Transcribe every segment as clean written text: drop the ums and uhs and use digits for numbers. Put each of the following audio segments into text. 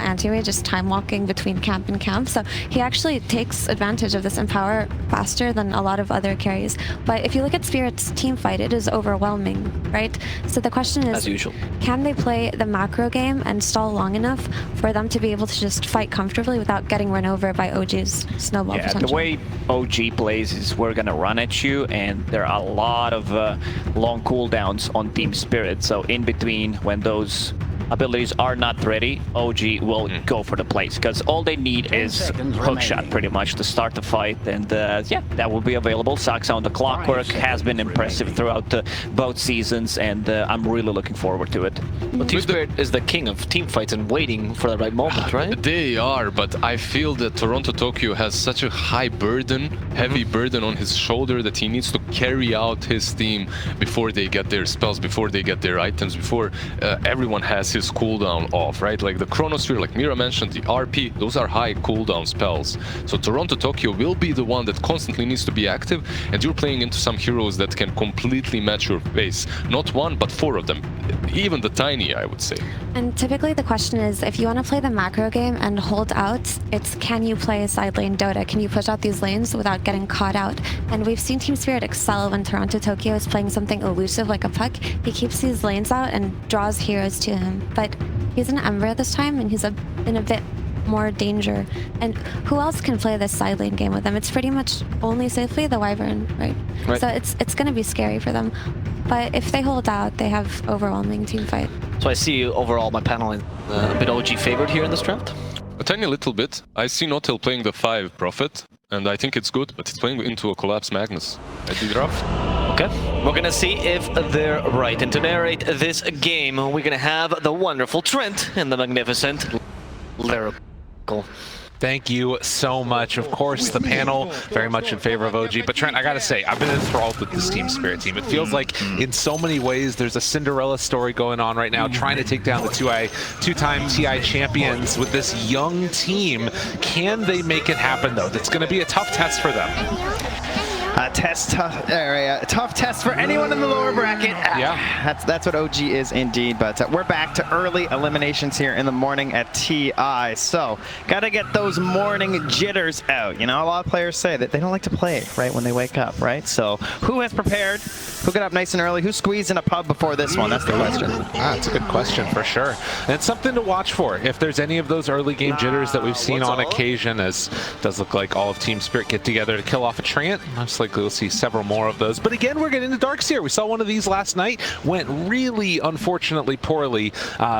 anti-way, just time walking between camp and camp. So he actually takes advantage of this empower faster than a lot of other carries. But if you look at Spirit's team fight, it is overwhelming, right? So the question is, as usual, can they play the macro game and stall long enough for them to be able to just fight comfortably without getting run over by OG's snowball potential? The way OG plays is we're gonna run at you, and there are a lot of long cooldowns on Team Spirit. So in between, when those abilities are not ready, OG will go for the plays, because all they need is hookshot pretty much to start the fight, and yeah, that will be available. Saksa on the clockwork has been impressive throughout both seasons, and I'm really looking forward to it. Well, Team Spirit is the king of team fights and waiting for the right moment, right? They are, but I feel that Toronto Tokyo has such a high burden, heavy burden on his shoulder, that he needs to carry out his team before they get their spells, before they get their items, before everyone has his cooldown off, right? Like the Chronosphere, like Mira mentioned, the RP, those are high cooldown spells. So Toronto Tokyo will be the one that constantly needs to be active, and you're playing into some heroes that can completely match your pace. Not one, but four of them. Even the Tiny, I would say. And typically the question is, if you want to play the macro game and hold out, it's can you play a side lane Dota? Can you push out these lanes without getting caught out? And we've seen Team Spirit excel when Toronto Tokyo is playing something elusive like a puck. He keeps these lanes out and draws heroes to him. But he's an Ember this time, and he's in a bit more danger. And who else can play this side lane game with them? It's pretty much only safely the Wyvern, right? So it's going to be scary for them. But if they hold out, they have overwhelming team fight. So I see overall my panel is a bit OG favored here in this draft. A tiny little bit. I see Notil playing the 5 Prophet, and I think it's good, but he's playing into a Collapse Magnus. That'd be rough. Okay, we're gonna see if they're right. And to narrate this game, we're gonna have the wonderful Trent and the magnificent Lyrical. Thank you so much. Of course, the panel very much in favor of OG. But Trent, I gotta say, I've been enthralled with this Team Spirit team. It feels like in so many ways there's a Cinderella story going on right now, trying to take down the two-time TI champions with this young team. Can they make it happen, though? That's going to be a tough test for them. Tough test for anyone in the lower bracket. Yeah, that's what OG is indeed. But we're back to early eliminations here in the morning at TI. So gotta get those morning jitters out. You know, a lot of players say that they don't like to play right when they wake up, right? So who has prepared? Who got up nice and early? Who squeezed in a pub before this one? That's the question. That's a good question for sure. And it's something to watch for. If there's any of those early game jitters that we've seen on occasion, as it does look like all of Team Spirit get together to kill off a Treant. Most likely we'll see several more of those. But again, we're getting into Darkseer. We saw one of these last night. Went really, unfortunately, poorly,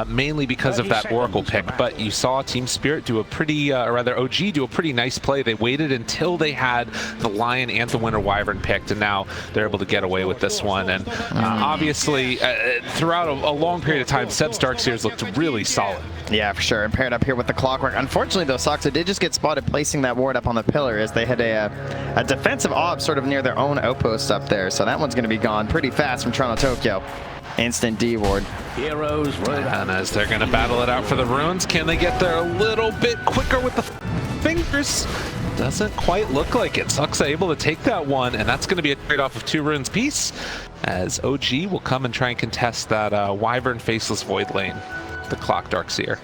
mainly because of that Oracle pick. But you saw Team Spirit do a pretty, or rather OG do a pretty nice play. They waited until they had the Lion and the Winter Wyvern picked, and now they're able to get away with this one. And obviously, throughout a long period of time, Seb's Darkseers looked really solid. Yeah, for sure. And paired up here with the Clockwork. Unfortunately, though, Saksa did just get spotted placing that ward up on the pillar as they had a defensive ob sort of near their own outpost up there. So that one's going to be gone pretty fast from Toronto Tokyo. Instant D ward. Heroes, right. And as they're going to battle it out for the runes, can they get there a little bit quicker with the fingers? Doesn't quite look like it. Saksa able to take that one, and that's going to be a trade-off of 2 runes piece, as OG will come and try and contest that Wyvern Faceless Void lane, the Clock Darkseer.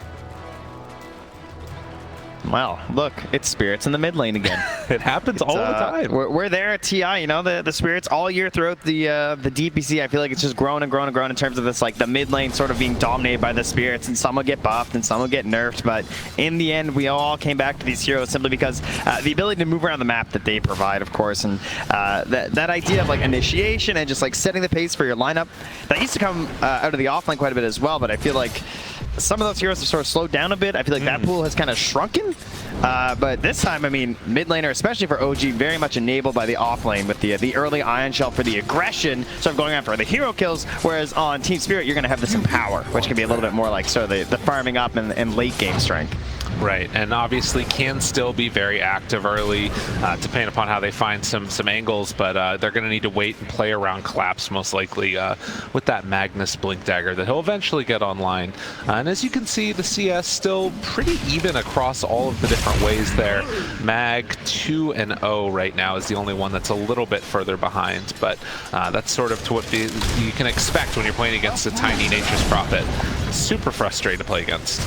Well, look, it's Spirits in the mid lane again. It happens all the time. We're there at TI, you know, the Spirits all year throughout the DPC. I feel like it's just grown and grown and grown in terms of this, like the mid lane sort of being dominated by the Spirits, and some will get buffed and some will get nerfed. But in the end, we all came back to these heroes simply because the ability to move around the map that they provide, of course, and that idea of like initiation and just like setting the pace for your lineup, that used to come out of the offlane quite a bit as well. But I feel like some of those heroes have sort of slowed down a bit. I feel like that pool has kind of shrunken. But this time, I mean, mid laner, especially for OG, very much enabled by the off lane with the early Ion Shell for the aggression, sort of going after the hero kills, whereas on Team Spirit, you're going to have this empower, which can be a little bit more like sort of the farming up and late game strength. Right, and obviously can still be very active early, depending upon how they find some angles, but they're going to need to wait and play around Collapse, most likely, with that Magnus Blink Dagger that he'll eventually get online. And as you can see, the CS still pretty even across all of the different ways there. Mag 2-0 right now is the only one that's a little bit further behind, but that's sort of to what you can expect when you're playing against a tiny Nature's Prophet. Super frustrating to play against.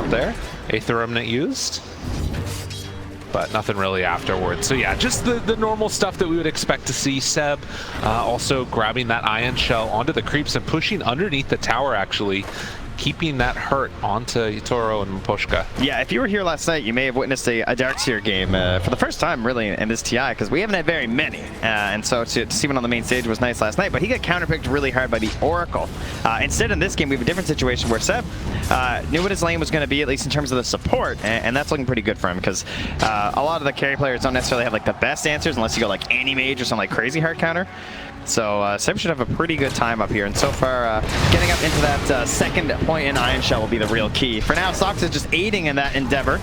out there. Aether Remnant used, but nothing really afterwards. So yeah, just the normal stuff that we would expect to see. Seb also grabbing that Ion Shell onto the creeps and pushing underneath the tower, actually keeping that hurt onto Yitoro and Maposhka. Yeah, if you were here last night, you may have witnessed a Darkseer game for the first time, really, in this TI, because we haven't had very many. And so to see one on the main stage was nice last night, but he got counterpicked really hard by the Oracle. Instead, in this game, we have a different situation where Seb knew what his lane was going to be, at least in terms of the support, and that's looking pretty good for him, because a lot of the carry players don't necessarily have like the best answers unless you go like Anti-Mage or some like crazy hard counter. So Seb should have a pretty good time up here, and so far getting up into that second point in Ion Shell will be the real key. For now, Sox is just aiding in that endeavor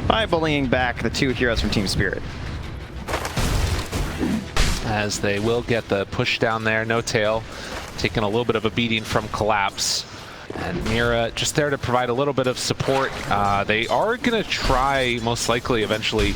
by bullying back the two heroes from Team Spirit. As they will get the push down there, No Tail taking a little bit of a beating from Collapse. And Mira just there to provide a little bit of support. They are going to try, most likely, eventually,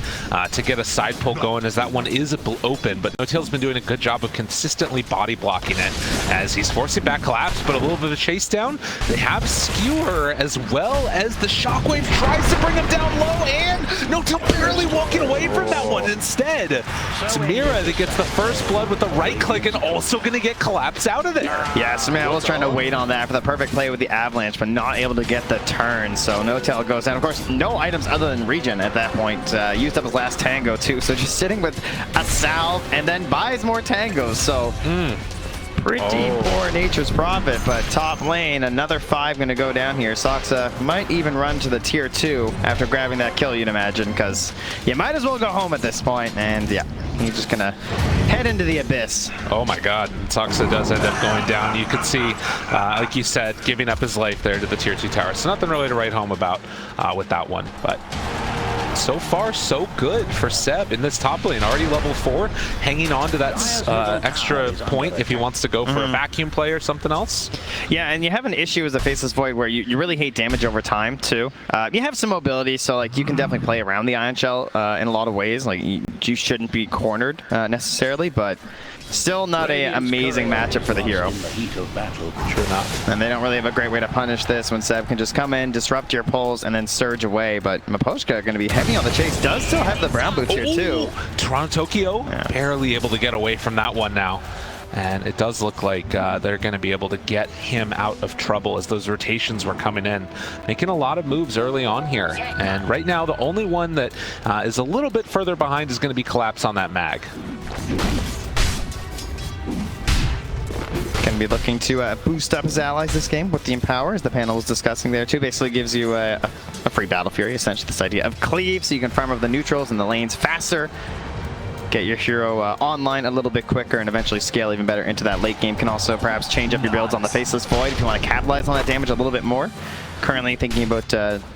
to get a side pull going, as that one is open. But No Tail's been doing a good job of consistently body blocking it, as he's forcing back Collapse, but a little bit of a chase down. They have Skewer, as well as the Shockwave tries to bring him down low, and No Tail barely walking away from that one. Instead, it's Mira that gets the first blood with the right click, and also going to get Collapse out of there. Yeah, so man, I was trying to wait on that for the perfect play with the Avalanche, but not able to get the turn. So No Tail goes down. Of course, no items other than regen at that point. Used up his last tango too. So just sitting with a salve and then buys more tangos. So pretty poor Nature's Prophet, but top lane, another 5 going to go down here. Soxa might even run to the tier 2 after grabbing that kill, you'd imagine, because you might as well go home at this point. And yeah, he's just going to head into the abyss. Oh my god, Soxa does end up going down. You could see, like you said, giving up his life there to the tier 2 tower. So nothing really to write home about with that one, but so far, so good for Seb in this top lane. Already level 4, hanging on to that extra point if he wants to go for a vacuum play or something else. Yeah, and you have an issue as a Faceless Void where you really hate damage over time, too. You have some mobility, so like you can definitely play around the Ion Shell in a lot of ways. Like you shouldn't be cornered necessarily, but still not an amazing matchup for the hero. True enough. And they don't really have a great way to punish this when Seb can just come in, disrupt your pulls, and then surge away. But Maposhka going to be heavy on the chase. Does still have the brown boots here, too. Toronto Tokyo barely able to get away from that one now. And it does look like they're going to be able to get him out of trouble as those rotations were coming in. Making a lot of moves early on here. And right now, the only one that is a little bit further behind is going to be Collapse on that mag. Going to be looking to boost up his allies this game with the Empower, as the panel was discussing there too. Basically gives you a free Battle Fury, essentially this idea of cleave, so you can farm over the neutrals and the lanes faster. Get your hero online a little bit quicker and eventually scale even better into that late game. Can also perhaps change up your builds on the Faceless Void if you want to capitalize on that damage a little bit more. Currently thinking about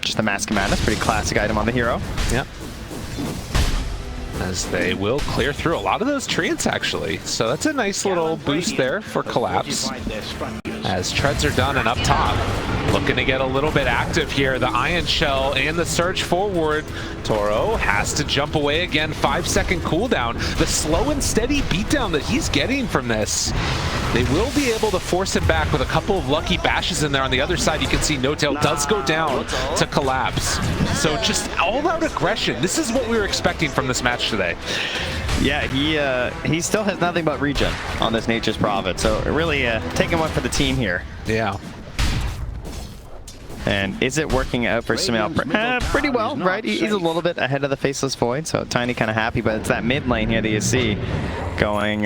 just the Mask of Madness, pretty classic item on the hero. Yep. As they will clear through a lot of those treants, actually. So that's a nice little boost there for Collapse. As treads are done and up top, looking to get a little bit active here. The Ion Shell and the surge forward. Toro has to jump away again. 5-second cooldown. The slow and steady beatdown that he's getting from this. They will be able to force him back with a couple of lucky bashes in there. On the other side, you can see No Tail does go down to Collapse. So just all-out aggression. This is what we were expecting from this match today. Yeah, he still has nothing but regen on this Nature's Prophet. So really taking one for the team here. Yeah. And is it working out for Sumail? Pretty well, right? He's a little bit ahead of the Faceless Void, so Tiny kind of happy, but it's that mid lane here that you see going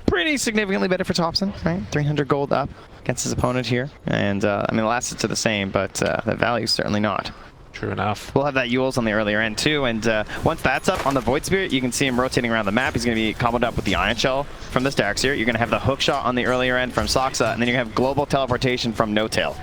pretty significantly better for Thompson, right? 300 gold up against his opponent here. And, I mean, the last hits are the same, but the value's certainly not. True enough. We'll have that Yules on the earlier end too, and once that's up on the Void Spirit, you can see him rotating around the map. He's going to be comboed up with the Ion Shell from this Darkseer. You're going to have the hook shot on the earlier end from Soxa, and then you're going to have global teleportation from No Tail.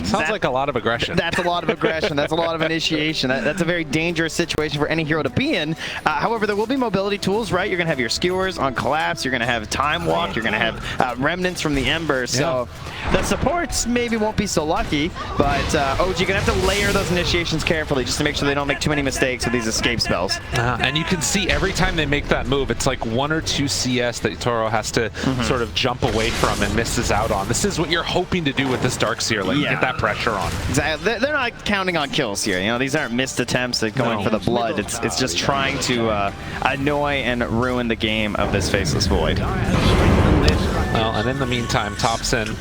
Sounds like a lot of aggression. That's a lot of aggression. That's a lot of initiation. That's a very dangerous situation for any hero to be in. However, there will be mobility tools, right? You're going to have your skewers on Collapse. You're going to have Time Walk. You're going to have remnants from the Ember. So The supports maybe won't be so lucky, but OG gonna have to layer those initiations carefully just to make sure they don't make too many mistakes with these escape spells. And you can see every time they make that move, it's like 1 or 2 CS that Toro has to sort of jump away from and misses out on. This is what you're hoping to do with this Darkseer, like get that pressure on. Exactly. They're not counting on kills here. You know, these aren't missed attempts at going for the blood. It's just trying to annoy and ruin the game of this Faceless Void. Well, and in the meantime, Thompson,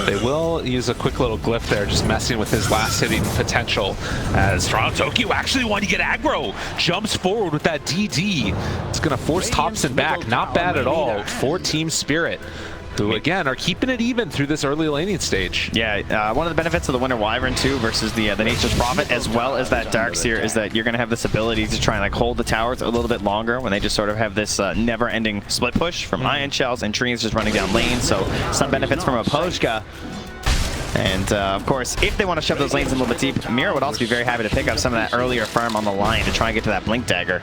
they will use a quick little glyph there, just messing with his last hitting potential, as Toronto Tokyo actually wanting to get aggro, jumps forward with that DD. It's going to force Thompson back. Not bad at all for Team Spirit, who again are keeping it even through this early laning stage. Yeah, one of the benefits of the Winter Wyvern too versus the Nature's Prophet, as well as that Darkseer, is that you're going to have this ability to try and like hold the towers a little bit longer when they just sort of have this never-ending split push from Ion Shells and trees just running down lanes. So some benefits from a Pojka. And of course, if they want to shove those lanes in a little bit deep, Mira would also be very happy to pick up some of that earlier farm on the line to try and get to that Blink Dagger.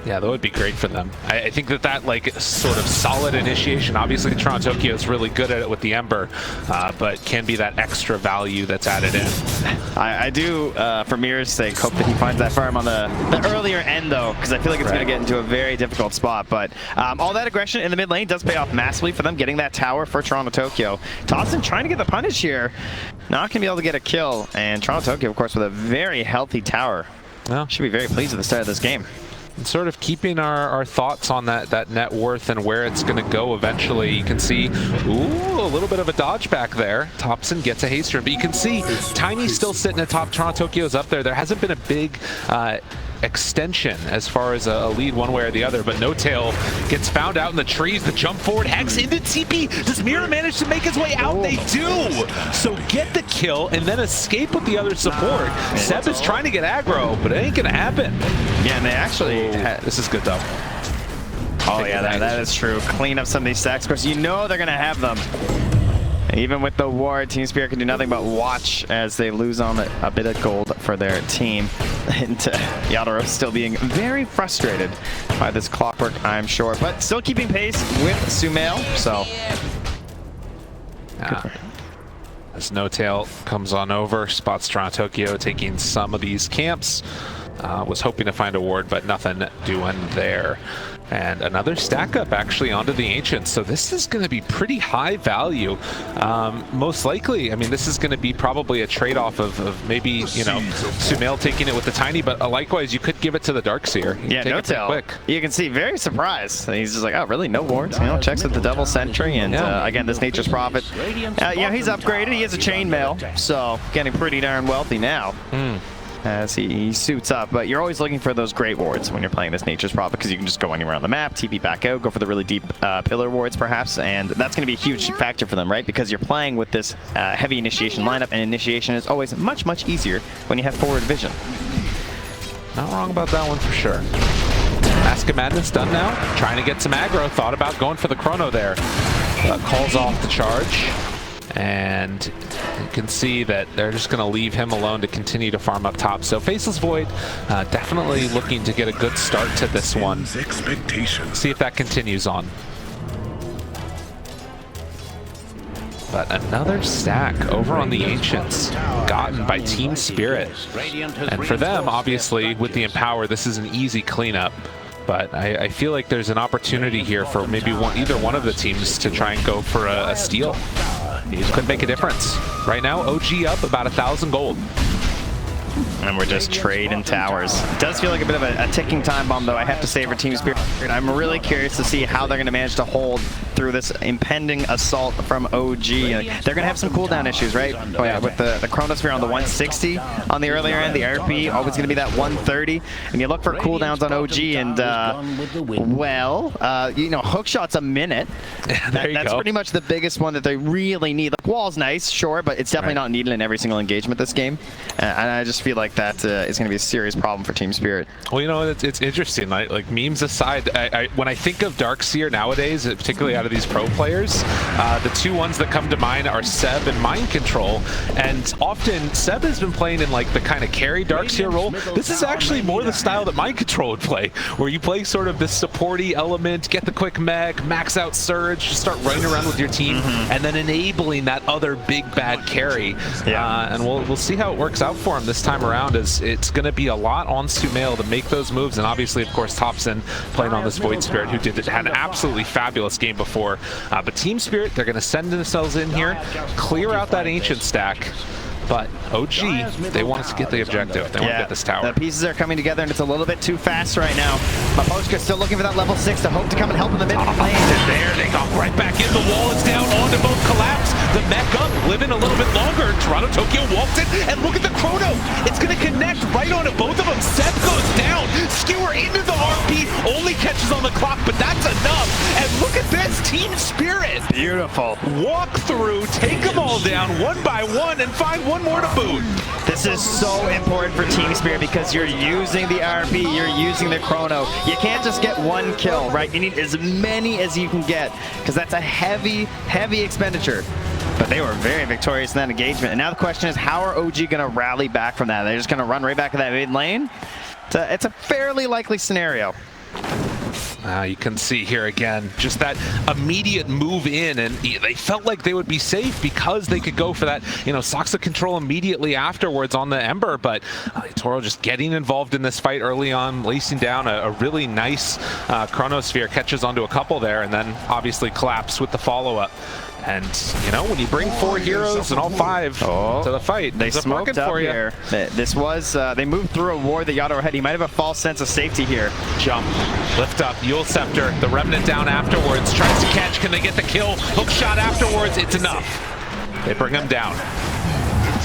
Yeah, that would be great for them. I think that like sort of solid initiation, obviously Toronto Tokyo is really good at it with the Ember, but can be that extra value that's added in. I do, for Mira's sake, hope that he finds that farm on the earlier end though, because I feel like it's going to get into a very difficult spot. But all that aggression in the mid lane does pay off massively for them, getting that tower for Toronto Tokyo. Thompson trying to get the punish here, not going to be able to get a kill, and Toronto Tokyo, of course, with a very healthy tower. Well, should be very pleased at the start of this game. And sort of keeping our thoughts on that net worth and where it's going to go eventually. You can see, ooh, a little bit of a dodge back there. Thompson gets a haster, but you can see Tiny's still sitting atop. Toronto Tokyo's up there. There hasn't been a big extension as far as a lead one way or the other, but No Tail gets found out in the trees. The jump forward Hex into TP. Does Mira manage to make his way out? They do! So get the kill and then escape with the other support. Seb is trying to get aggro, but it ain't gonna happen. Yeah, and they actually... This is good though. Oh yeah, that is true. Clean up some of these stacks. Of course, you know they're gonna have them. Even with the ward, Team Spirit can do nothing but watch as they lose on a bit of gold for their team. And Yadaro still being very frustrated by this clockwork, I'm sure. But still keeping pace with Sumail, so... As No Tail comes on over, spots Toronto Tokyo taking some of these camps. Was hoping to find a ward, but nothing doing there. And another stack up actually onto the Ancients. So this is going to be pretty high value. Most likely, I mean, this is going to be probably a trade-off of maybe, you know, Sumail taking it with the Tiny, but likewise, you could give it to the Darkseer. Yeah, No Tail. You can see, very surprised. He's just like, oh, really? No wards? You know, checks with the Devil Sentry, and again, this Nature's Prophet. Yeah, he's upgraded. He has a chainmail, so getting pretty darn wealthy now. As he suits up, but you're always looking for those great wards when you're playing this Nature's Prophet, because you can just go anywhere on the map, TP back out, go for the really deep pillar wards perhaps, and that's going to be a huge factor for them, right? Because you're playing with this heavy initiation lineup, and initiation is always much, much easier when you have forward vision. Not wrong about that one for sure. Mask of Madness done now, trying to get some aggro, thought about going for the chrono there. Calls off the charge. And you can see that they're just going to leave him alone to continue to farm up top. So Faceless Void definitely looking to get a good start to this one. See if that continues on. But another stack over on the Ancients, gotten by Team Spirit. And for them, obviously, with the Empower, this is an easy cleanup. But I feel like there's an opportunity here for maybe either one of the teams to try and go for a steal. Could make a difference. Right now, OG up about 1,000 gold. And we're just trading towers. It does feel like a bit of a ticking time bomb, though, I have to say, for Team Spirit. I'm really curious to see how they're going to manage to hold through this impending assault from OG. They're going to have some cooldown issues, right? Oh, yeah, with the Chronosphere on the 160 on the earlier end, the RP always going to be that 130. And you look for cooldowns on OG, and, you know, hookshot's a minute. That's pretty much the biggest one that they really need. Like, wall's nice, sure, but it's definitely not needed in every single engagement this game. And I just feel like that is going to be a serious problem for Team Spirit. Well, you know, it's interesting. Like memes aside, when I think of Darkseer nowadays, particularly out of these pro players, the two ones that come to mind are Seb and Mind Control. And often Seb has been playing in like the kind of carry Darkseer role. This is actually more the style that Mind Control would play, where you play sort of this supporty element, get the quick mech, max out Surge, just start running around with your team, and then enabling that other big bad carry. And we'll see how it works out for him this time around, as it's going to be a lot on Sumail to make those moves. And obviously, of course, Thompson playing on this Void Spirit, who had an absolutely fabulous game before. But Team Spirit, they're going to send themselves in here, clear out that Ancient stack. But OG, they want us to get the objective. They want to get this tower. The pieces are coming together, and it's a little bit too fast right now. But Poshka still looking for that level 6 to hope to come and help in the mid lane. And there they go, right back in. The wall is down onto both Collapse. The mech up, living a little bit longer. Toronto Tokyo walks in, and look at the chrono. It's going to connect right onto both of them. Seth goes down. Skewer into the RP, only catches on the clock, but that's enough. And look at this, Team Spirit. Beautiful. Walk through, take them all down one by one, and find one more to boot. This is so important for Team Spirit because you're using the RP, you're using the chrono. You can't just get one kill, right? You need as many as you can get, because that's a heavy, heavy expenditure. But they were very victorious in that engagement. And now the question is, how are OG going to rally back from that? They're just going to run right back to that mid lane? It's a fairly likely scenario. You can see here again, just that immediate move in, and they felt like they would be safe because they could go for that, you know, Soxa control immediately afterwards on the Ember, but Toro just getting involved in this fight early on, lacing down a really nice Chronosphere, catches onto a couple there, and then obviously Collapse with the follow-up. And, you know, when you bring 4 heroes and all 5 to the fight, they smoked up for you. Here. This was, they moved through a ward that Yadoro had. He might have a false sense of safety here. Jump, lift up, Yule Scepter, the Remnant down afterwards, tries to catch, can they get the kill? Hook shot afterwards, it's enough. They bring him down.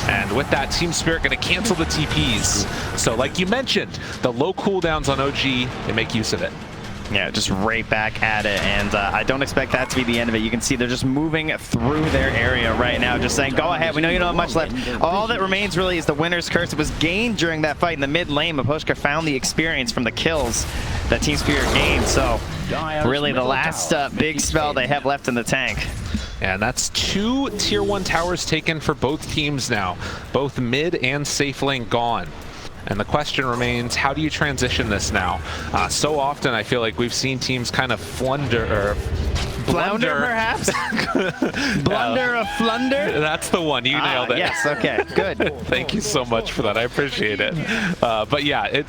And with that, Team Spirit going to cancel the TPs. So like you mentioned, the low cooldowns on OG, they make use of it. Yeah, just right back at it, and I don't expect that to be the end of it. You can see they're just moving through their area right now, just saying, go ahead, we know you don't have much left. All that remains really is the winner's curse. It was gained during that fight in the mid lane, but Poshka found the experience from the kills that Team Spirit gained, so really the last big spell they have left in the tank. And that's 2 tier 1 towers taken for both teams now, both mid and safe lane gone. And the question remains, how do you transition this now? So often I feel like we've seen teams kind of blunder, perhaps? Blunder of flunder? That's the one, you nailed it. Yes, okay, good. Thank you so much for that, I appreciate it. But yeah,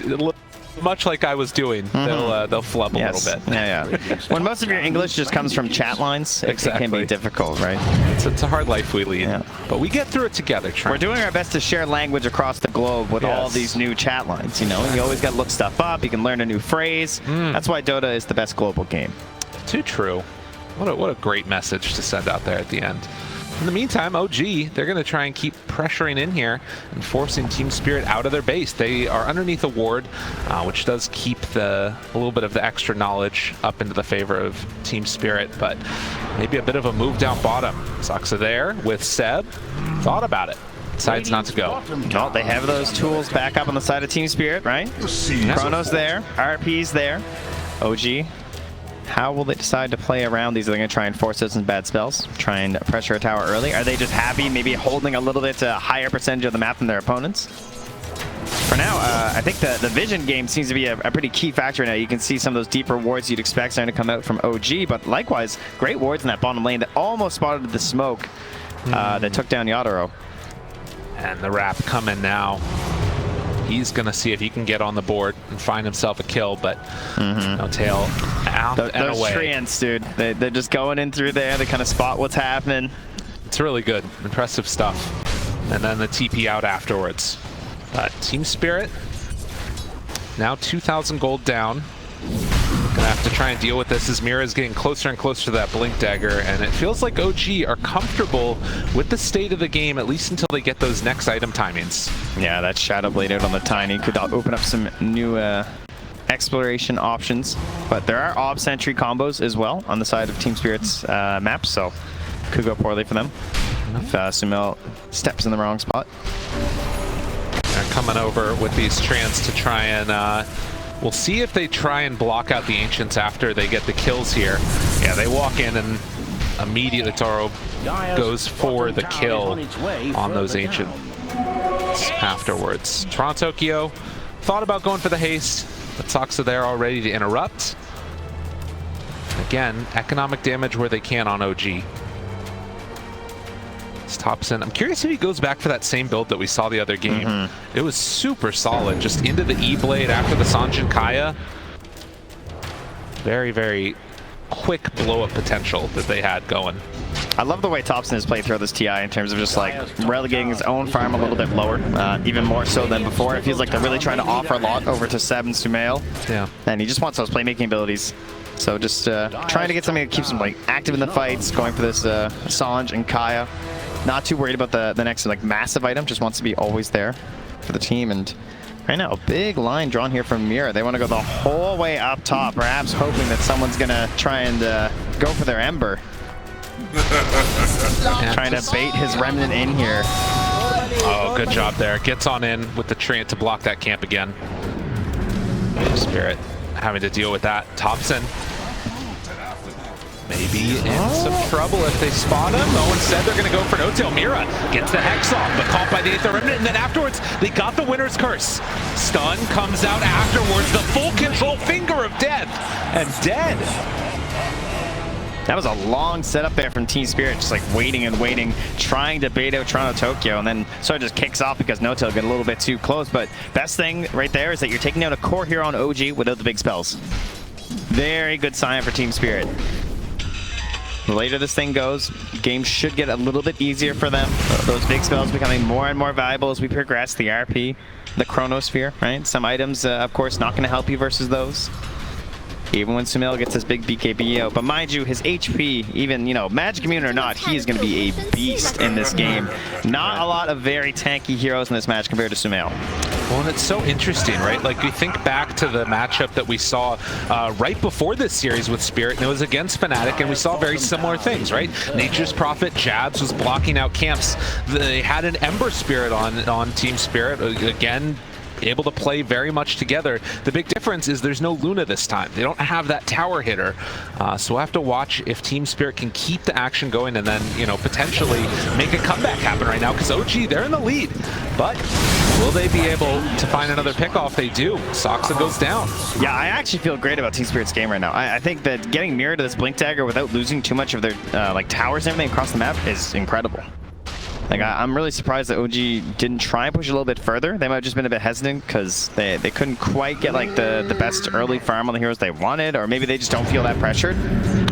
much like I was doing, they'll flub a little bit. Yeah. When most of your English just comes from chat lines, it can be difficult, right? It's a hard life we lead, but we get through it together, Trent. We're doing our best to share language across the globe with all these new chat lines, you know? You always got to look stuff up, you can learn a new phrase. That's why Dota is the best global game. Too true. What a great message to send out there at the end. In the meantime, OG, they're going to try and keep pressuring in here and forcing Team Spirit out of their base. They are underneath a ward, which does keep a little bit of the extra knowledge up into the favor of Team Spirit, but maybe a bit of a move down bottom. Soxa there with Seb. Thought about it. Decides not to go. No, they have those tools back up on the side of Team Spirit, right? Chrono's there, RP's there. OG. How will they decide to play around these? Are they going to try and force those in bad spells? Try and pressure a tower early? Are they just happy, maybe holding a little bit higher percentage of the map than their opponents? For now, I think the vision game seems to be a pretty key factor now. You can see some of those deeper wards you'd expect starting to come out from OG, but likewise, great wards in that bottom lane that almost spotted the smoke that took down Yadoro. And the wrap coming now. He's going to see if he can get on the board and find himself a kill, but no tail out and away. Those treants, dude, they're just going in through there. They kind of spot what's happening. It's really good. Impressive stuff. And then the TP out afterwards. Team Spirit, now 2,000 gold down. Gonna have to try and deal with this as Mira's getting closer and closer to that Blink Dagger, and it feels like OG are comfortable with the state of the game, at least until they get those next item timings. Yeah, that Shadow Blade out on the Tiny could open up some new exploration options, but there are Ob Sentry combos as well on the side of Team Spirit's maps, so could go poorly for them if Sumail steps in the wrong spot. coming over with these Trants to try and, we'll see if they try and block out the Ancients after they get the kills here. Yeah, they walk in and immediately Toro goes for the kill on those Ancients afterwards. Toronto Tokyo thought about going for the haste, but Soxa there already to interrupt. Again, economic damage where they can on OG. Thompson. I'm curious if he goes back for that same build that we saw the other game. It was super solid, just into the E-Blade after the Sanjin Kaya. Very, very quick blow-up potential that they had going. I love the way Thompson has played throughout this TI in terms of just like relegating his own farm a little bit lower, even more so than before. It feels like they're really trying to offer a lot over to Seb and Sumail. Yeah. And he just wants those playmaking abilities. So just trying to get something that keeps him like active in the fights, going for this Sanj and Kaya. Not too worried about the next like massive item, just wants to be always there for the team. And right now, a big line drawn here from Mira. They want to go the whole way up top, perhaps hoping that someone's going to try and go for their Ember. Trying to bait his Remnant in here. Oh, good job there. Gets on in with the Treant to block that camp again. Spirit having to deal with that. Thompson maybe in some trouble if they spot him. Oh, instead they're going to go for no-tail. Mira gets the Hex off, but caught by the 8th Remnant, and then afterwards they got the Winner's Curse. Stun comes out afterwards, the full control Finger of Death, and dead. That was a long setup there from Team Spirit, just like waiting and waiting, trying to bait out Toronto Tokyo, and then sort of just kicks off because no-tail got a little bit too close. But best thing right there is that you're taking out a core hero on OG without the big spells. Very good sign for Team Spirit. The later this thing goes, games should get a little bit easier for them. Those big spells becoming more and more valuable as we progress. The RP, the Chronosphere, right? Some items, of course, not going to help you versus those. Even when Sumail gets this big BKB out. But mind you, his HP, even, you know, Magic Immune or not, he is going to be a beast in this game. Not a lot of very tanky heroes in this match compared to Sumail. Well, and it's so interesting, right? Like, you think back to the matchup that we saw right before this series with Spirit, and it was against Fnatic, and we saw very similar things, right? Nature's Prophet, Jabs was blocking out camps. They had an Ember Spirit on Team Spirit, again, able to play very much together. The big difference is there's no Luna this time. They don't have that tower hitter. So we'll have to watch if Team Spirit can keep the action going and then, you know, potentially make a comeback happen right now, because OG, they're in the lead. But will they be able to find another pickoff? They do. Soxa goes down. Yeah, I actually feel great about Team Spirit's game right now. I think that getting Mira to this Blink Dagger without losing too much of their like towers and everything across the map is incredible. Like, I'm really surprised that OG didn't try and push a little bit further. They might have just been a bit hesitant because they couldn't quite get like the best early farm on the heroes they wanted, or maybe they just don't feel that pressured.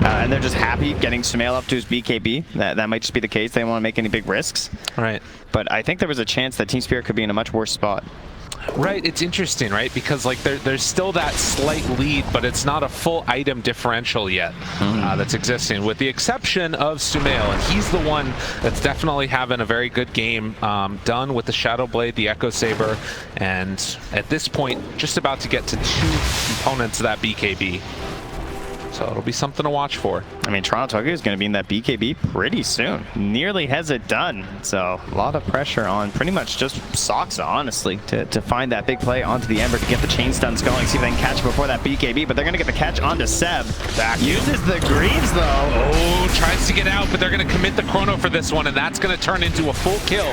And they're just happy getting Sumail up to his BKB. That might just be the case. They don't want to make any big risks. Right. But I think there was a chance that Team Spirit could be in a much worse spot. Right, it's interesting, right? Because like there's still that slight lead, but it's not a full item differential yet that's existing, with the exception of Sumail, and he's the one that's definitely having a very good game done with the Shadow Blade, the Echo Saber, and at this point, just about to get to 2 components of that BKB. So it'll be something to watch for. I mean, Toronto Tokyo is going to be in that BKB pretty soon. Nearly has it done. So a lot of pressure on pretty much just Soxa, honestly, to find that big play onto the Ember to get the chain stuns going, see if they can catch before that BKB. But they're going to get the catch onto Seb. Back uses the Greaves, though. Oh, tries to get out, but they're going to commit the Chrono for this one, and that's going to turn into a full kill.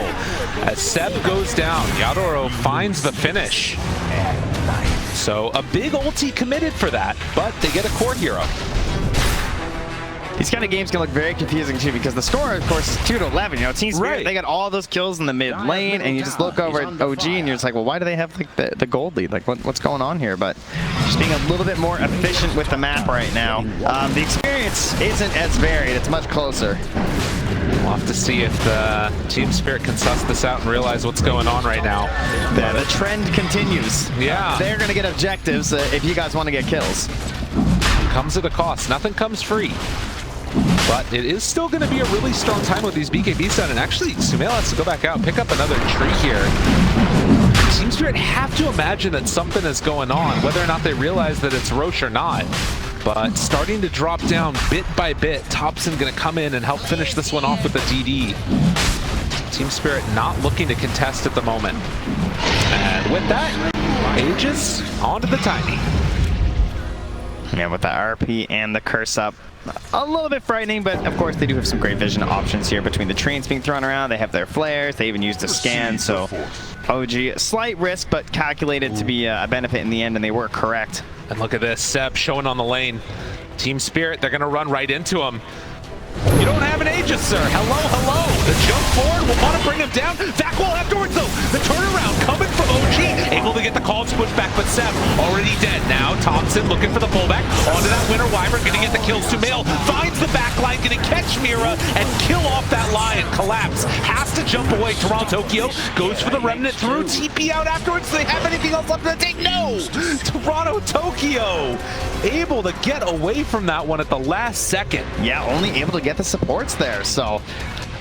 As Seb goes down, Yadoro finds the finish. So a big ulti committed for that, but they get a core hero. These kind of games can look very confusing too, because the score, of course, is 2-11. You know, Team Spirit, they got all those kills in the mid lane, and you just look over at OG and you're just like, well, why do they have like the gold lead? Like, what's going on here? But just being a little bit more efficient with the map right now. The experience isn't as varied. It's much closer. We'll have to see if the Team Spirit can suss this out and realize what's going on right now. The trend continues. Yeah. They're going to get objectives if you guys want to get kills. Comes at a cost. Nothing comes free. But it is still going to be a really strong time with these BKBs done. And actually, Sumail has to go back out, pick up another tree here. Team Spirit have to imagine that something is going on, whether or not they realize that it's Roche or not. But starting to drop down bit by bit. Thompson going to come in and help finish this one off with the DD. Team Spirit not looking to contest at the moment. And with that, Aegis onto the Tiny. Yeah, with the RP and the curse up. A little bit frightening, but of course they do have some great vision options here between the trains being thrown around. They have their flares. They even used a scan, so OG, slight risk, but calculated to be a benefit in the end, and they were correct. And look at this, Seb showing on the lane. Team Spirit, they're gonna run right into him. You don't have an Aegis, sir. Hello, hello. The jump forward will want to bring him down. Back wall afterwards, though. The turnaround coming from OG. Able to get the call push back, but Seb already dead. Now Thompson looking for the pullback. Onto that Winter Wyvern, gonna get the kill. Sumail finds the back line, gonna catch Mira and kill off that Lion. Collapse. Has to jump away. Toronto Tokyo goes for the Remnant through. TP out afterwards. Do they have anything else left to take? No! Toronto Tokyo able to get away from that one at the last second. Yeah, only able to get the supports there, so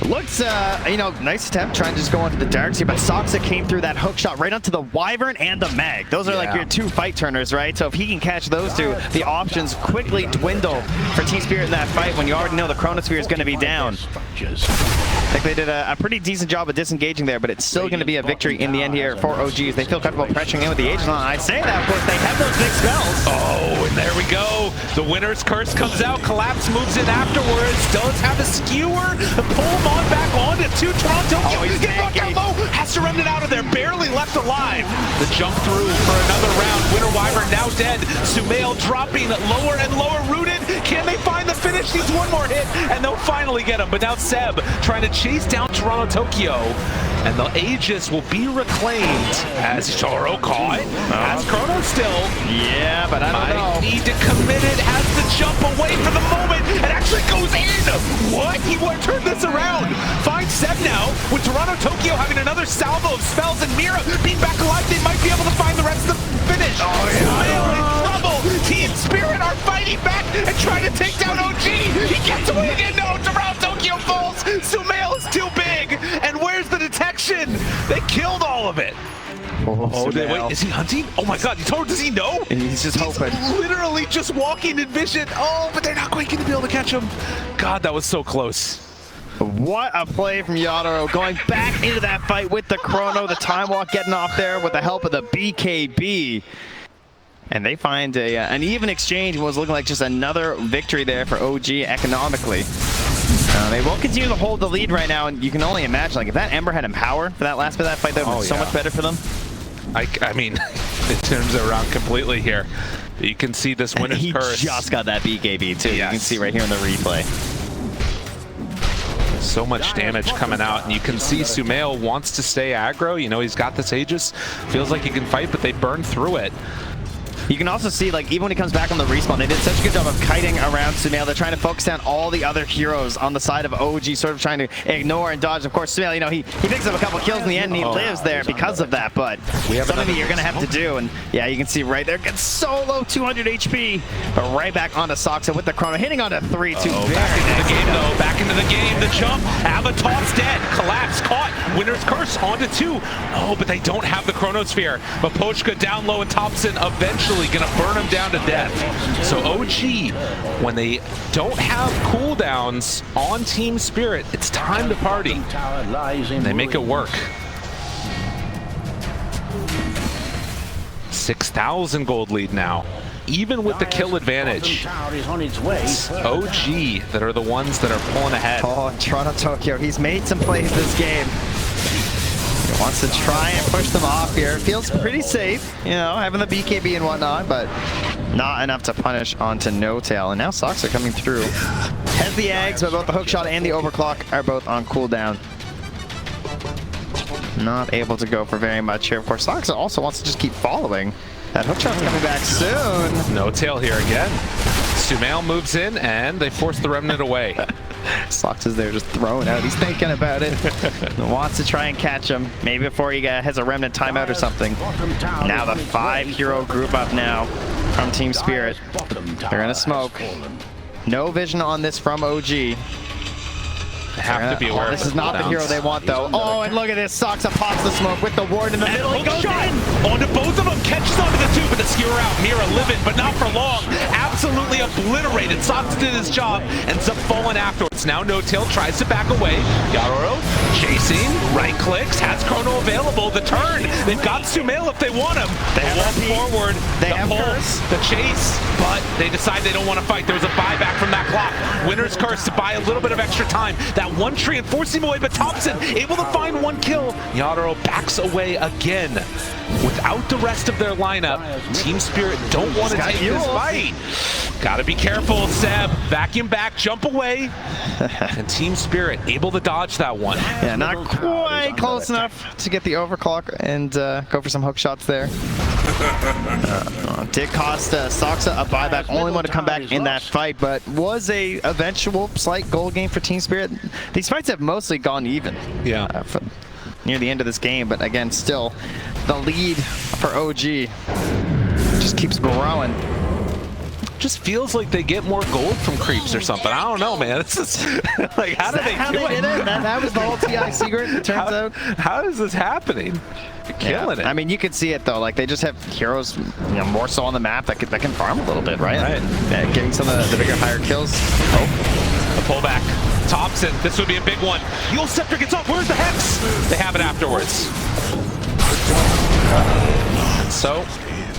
looks, you know, nice attempt trying to just go onto the darks here, but Soxa came through that hook shot right onto the Wyvern and the Mag. Those are like your two fight turners, right? So if he can catch those two, the options quickly dwindle for Team Spirit in that fight when you already know the Chronosphere is going to be down. I think they did a pretty decent job of disengaging there, but it's still going to be a victory in the end here for OGs. They feel comfortable pressuring in with the Aegis on. I say that, of course, they have those big spells. Oh, and there we go. The Winter's Curse comes out. Collapse moves in afterwards. Does have a skewer. Pull him on back on to two. Toronto. He's getting knocked down low. Has to Remnant out of there. Barely left alive. The jump through for another round. Winter Wyvern now dead. Sumail dropping lower and lower rooted. Can they find the finish? Needs one more hit, and they'll finally get him. But now Seb trying to chase down Toronto Tokyo. And the Aegis will be reclaimed as Toro caught. Has Chrono still. Yeah, but I don't know. Need to commit it. Has to jump away for the moment. It actually goes in. What? He would turn this around. Finds Seb now. With Toronto Tokyo having another salvo of spells and Mira being back alive, they might be able to find the rest of the finish. Oh, yeah. In trouble. Team Spirit are fighting back and trying to take down OG. He gets away again. No, Toronto Tokyo falls. Sumail is too big. And where's the detection? They killed all of it. Oh, wait, is he hunting? Oh my god, does he know? He's just hoping. Literally just walking in vision. Oh, but they're not quite going to be able to catch him. God, that was so close. What a play from Yadaro, going back into that fight with the Chrono, the Time Walk getting off there with the help of the BKB. And they find an even exchange. It was looking like just another victory there for OG economically. They will continue to hold the lead right now, and you can only imagine, like, if that Ember had Empower for that last bit of that fight, that would have been so much better for them. I mean, it turns it around completely here. You can see this Winter's Curse. He just got that BKB too. Yes. You can see right here in the replay. So much damage coming out, and you can see Sumail wants to stay aggro. You know, he's got this Aegis. Feels like he can fight, but they burn through it. You can also see, like, even when he comes back on the respawn, they did such a good job of kiting around Sumail. They're trying to focus down all the other heroes on the side of OG, sort of trying to ignore and dodge. Of course, Sumail, you know, he picks up a couple kills in the end, and he lives there because of that, but something that you're going to have to do. And yeah, you can see right there, gets so low, 200 HP, but right back onto Soxa with the Chrono, hitting onto 3-2. Back into the game, though. Back into the game. The jump. Avatar's dead. Collapse caught. Winter's Curse onto 2. Oh, but they don't have the Chronosphere. But Pochka down low, and Thompson eventually gonna burn him down to death. So OG, when they don't have cooldowns on Team Spirit, it's time to party. And they make it work. 6,000 gold lead now. Even with the kill advantage, it's OG that are the ones that are pulling ahead. Oh, Toronto Tokyo, he's made some plays this game. He wants to try and push them off here. It feels pretty safe, you know, having the BKB and whatnot, but not enough to punish onto No Tail. And now Soxa coming through. Has the Ags, but both the hookshot and the overclock are both on cooldown. Not able to go for very much here. Of course, Soxa also wants to just keep following. That hookshot's coming back soon. No Tail here again. Sumail moves in, and they force the Remnant away. Soxa's there just throwing out. He's thinking about it. Wants to try and catch him. Maybe before he has a Remnant timeout or something. Now the 5-hero group up now from Team Spirit. They're going to smoke. No vision on this from OG. Have to be aware. This is not the hero they want, though. Oh, and look at this. Soxa pops the smoke with the ward in the middle. He goes in. Onto both of them. Catches onto the 2, but the skewer out. Mira living, but not for long. Absolutely obliterated. Soxa did his job, ends up falling afterwards. Now No Tail tries to back away. Yaroro Chasing, right clicks, has Chrono available, the turn. They've got Sumail if they want him. They The have walk forward, They the have pull, Curse. the chase, but they decide they don't want to fight. There was a buyback from that clock. Winner's Curse to buy a little bit of extra time. That one tree and forcing him away, but Thompson able to find one kill. Yadro backs away again. Without the rest of their lineup, Team Spirit don't want to take this fight. Gotta be careful, Seb. Vacuum back, jump away. And Team Spirit able to dodge that one. Yeah, not quite close enough to get the overclock and go for some hook shots there. Did cost Soxa a buyback, only one to come back in that fight, but was a eventual slight goal game for Team Spirit. These fights have mostly gone even. Yeah. Near the end of this game, but again, still the lead for OG just keeps growing. Just feels like they get more gold from creeps or something. I don't know, man. This is like, how do they do it? That was the whole TI secret, it turns out. How is this happening? You're killing it. I mean, you could see it though. Like they just have heroes, more so on the map that can farm a little bit, right? Right. Yeah, getting some of the bigger, higher kills. Oh, a pullback. Thompson, this would be a big one. Yule Scepter gets off. Where's the Hex? They have it afterwards. And so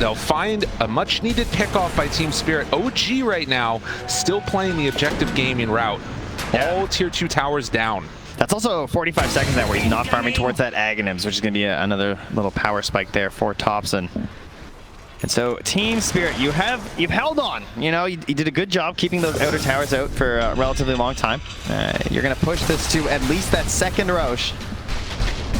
they'll find a much-needed pickoff by Team Spirit. OG right now still playing the objective gaming route. All tier 2 towers down. That's also 45 seconds now where he's not farming towards that Aghanims, which is going to be another little power spike there for Thompson. And so, Team Spirit, you've held on. You know, you did a good job keeping those outer towers out for a relatively long time. You're going to push this to at least that second Roche.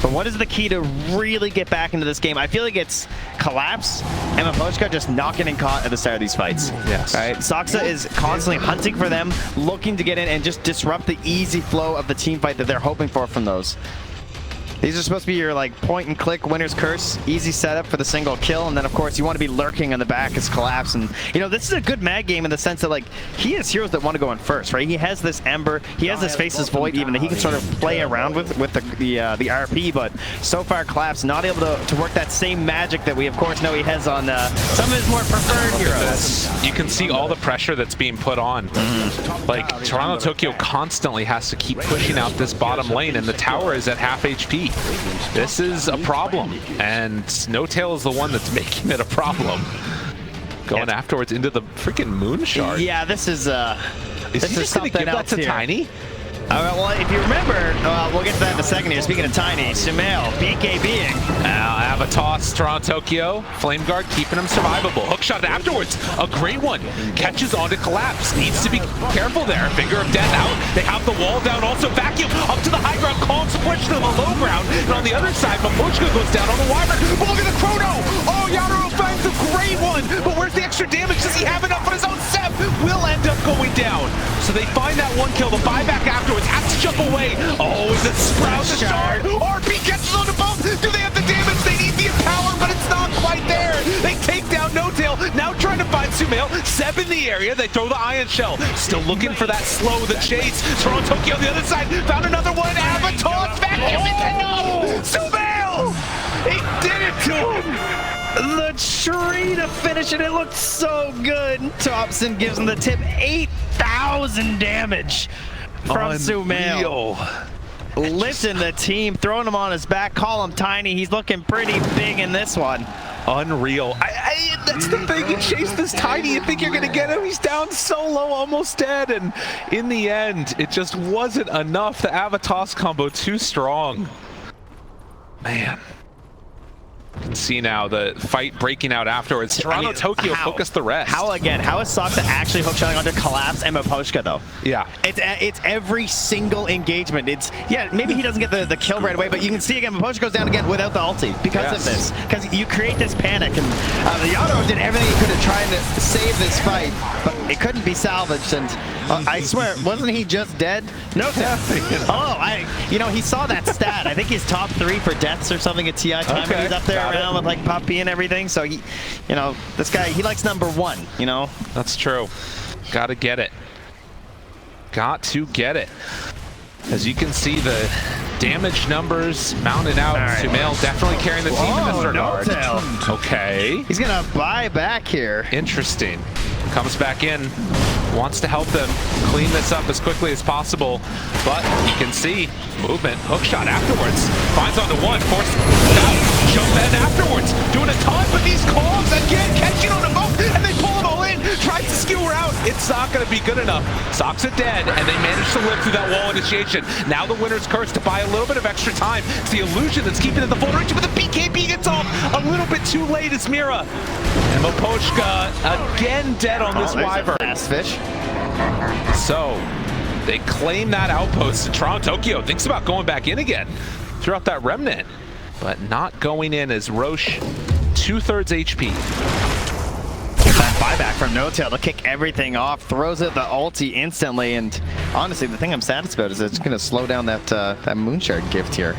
But what is the key to really get back into this game? I feel like it's Collapse and Mapochka just not getting caught at the start of these fights. Yes. Right? Soxa is constantly hunting for them, looking to get in and just disrupt the easy flow of the team fight that they're hoping for from those. These are supposed to be your like point and click winner's curse, easy setup for the single kill, and then of course you want to be lurking on the back as Collapse. And you know, this is a good mag game in the sense that like he has heroes that want to go in first, right? He has this Ember, he has this Faceless Void even that he can sort of play around with the RP, but so far Collapse not able to work that same magic that we of course know he has on some of his more preferred heroes. You can see all the pressure that's being put on. Like Toronto Tokyo constantly has to keep pushing out this bottom lane, and the tower is at half HP. This is a problem, and Snowtail is the one that's making it a problem. Going afterwards into the freaking Moon Shard. Yeah, this is he just gonna give that to Tiny? Well, if you remember, we'll get to that in a second here. Speaking of Tiny, Sumail, BKBing. Now, Avatos, Toronto Tokyo, Flame Guard keeping him survivable. Hookshot afterwards, a great one. Catches onto Collapse, needs to be careful there. Finger of Death out, they have the wall down, also Vacuum up to the high ground, calm switch to the low ground. And on the other side, Mapochka goes down on the Wyvern. But look at the Chrono! Oh, Yadro finds a great one! But where's the extra damage? Does he have enough on his own? Seb will end up going down. So they find that one kill, the buyback afterwards, has to jump away. Oh, is it Sprout the shard? RP catches on the both. Do they have the damage? They need the empower, but it's not quite there. They take down No-Tail, now trying to find Sumail. Seb in the area, they throw the Ion Shell. Still looking for that slow, the chase. Toronto Tokyo on the other side, found another one. Avatar, Vacuum into no! Sumail! He did it to him! The tree to finish it, it looked so good. Thompson gives him the tip, 8,000 damage from Sumail. Listen, the team throwing him on his back, call him Tiny. He's looking pretty big in this one. Unreal. That's the thing, you chase this Tiny, you think you're gonna get him, he's down so low, almost dead, and in the end, it just wasn't enough. The Avatos combo too strong. Man. You can see now the fight breaking out afterwards. Toronto Tokyo focused the rest. How is Soxa actually hookshotting onto Collapse and Mapochka though? Yeah. It's every single engagement. Yeah, maybe he doesn't get the kill right away, but you can see again, Mapochka goes down again without the ulti because of this. Because you create this panic, and Yadro did everything he could to try and save this fight, but it couldn't be salvaged. And I swear, wasn't he just dead? No. He saw that stat. I think he's top 3 for deaths or something at TI time. He's up there around with like Puppy and everything. So he, this guy, he likes number 1. That's true. Gotta get it. Got to get it. As you can see, the damage numbers mounted out. Sumail definitely carrying the team in this regard. No-Tail. Okay. He's gonna buy back here. Interesting. Comes back in wants to help them clean this up as quickly as possible. But you can see movement, hook shot afterwards. Finds on the one, forced out, jump in afterwards. Doing a ton, but these calls again catching on the boat, and they pull it all in. Tries to skewer out. It's not going to be good enough. Sox are dead, and they manage to live through that wall initiation. Now the winner's curse to buy a little bit of extra time. It's the illusion that's keeping it the full range, but the BKB gets off a little bit too late as Mira. And Mapochka again dead on this Wyvern. Fast fish. So they claim that outpost, and Toronto Tokyo thinks about going back in again throughout that remnant, but not going in as Roche 2/3 HP. That buyback from No-Tail to kick everything off, throws it the ulti instantly, and honestly, the thing I'm saddest about is it's going to slow down that Moonshard gift here.